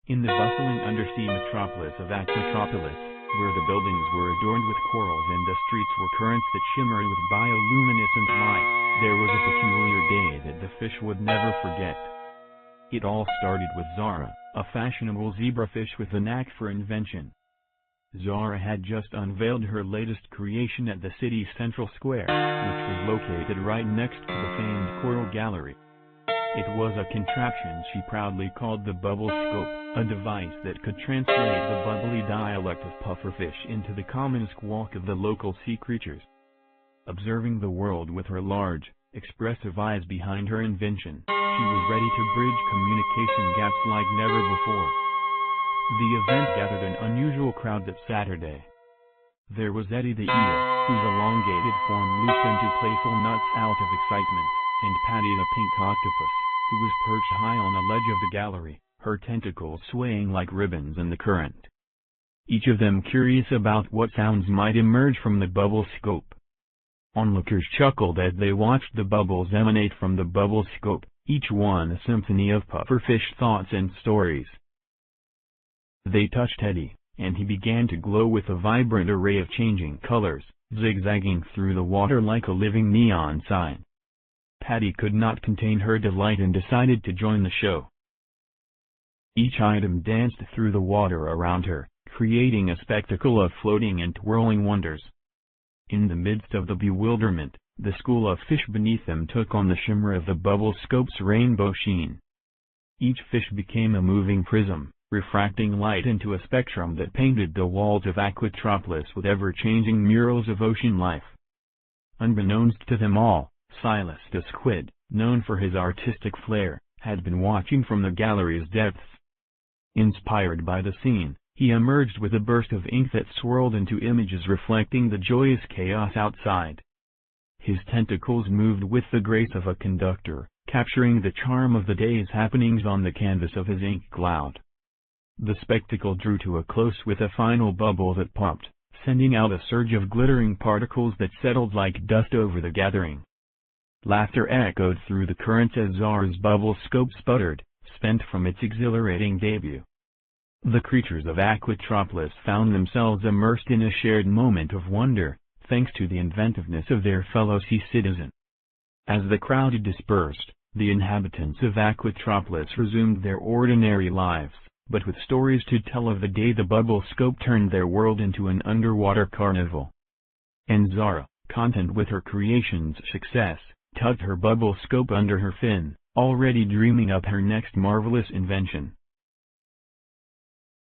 In the bustling undersea metropolis of Aquatropolis, where the buildings were adorned with corals and the streets were currents that shimmered with bioluminescent light, there was a peculiar day that the fish would never forget. It all started with Zara, a fashionable zebrafish with a knack for invention. Zara had just unveiled her latest creation at the city's central square, which was located right next to the famed Coral Gallery. It was a contraption she proudly called the Bubble Scope, a device that could translate the bubbly dialect of pufferfish into the common squawk of the local sea creatures. Observing the world with her large, expressive eyes behind her invention, she was ready to bridge communication gaps like never before. The event gathered an unusual crowd that Saturday. There was Eddie the eel, whose elongated form looped into playful nuts out of excitement, and Patty the pink octopus, who was perched high on a ledge of the gallery, her tentacles swaying like ribbons in the current. Each of them curious about what sounds might emerge from the bubble scope. Onlookers chuckled as they watched the bubbles emanate from the bubble scope, each one a symphony of pufferfish thoughts and stories. They touched Eddie, and he began to glow with a vibrant array of changing colors, zigzagging through the water like a living neon sign. Patty could not contain her delight and decided to join the show. Each item danced through the water around her, creating a spectacle of floating and twirling wonders. In the midst of the bewilderment, the school of fish beneath them took on the shimmer of the bubble scope's rainbow sheen. Each fish became a moving prism, refracting light into a spectrum that painted the walls of Aquatropolis with ever-changing murals of ocean life. Unbeknownst to them all, Silas the squid, known for his artistic flair, had been watching from the gallery's depths. Inspired by the scene, he emerged with a burst of ink that swirled into images reflecting the joyous chaos outside. His tentacles moved with the grace of a conductor, capturing the charm of the day's happenings on the canvas of his ink cloud. The spectacle drew to a close with a final bubble that popped, sending out a surge of glittering particles that settled like dust over the gathering. Laughter echoed through the currents as Zara's bubble scope sputtered, spent from its exhilarating debut. The creatures of Aquatropolis found themselves immersed in a shared moment of wonder, thanks to the inventiveness of their fellow sea citizen. As the crowd dispersed, the inhabitants of Aquatropolis resumed their ordinary lives, but with stories to tell of the day the bubble scope turned their world into an underwater carnival. And Zara, content with her creation's success, tucked her bubble scope under her fin, already dreaming up her next marvelous invention.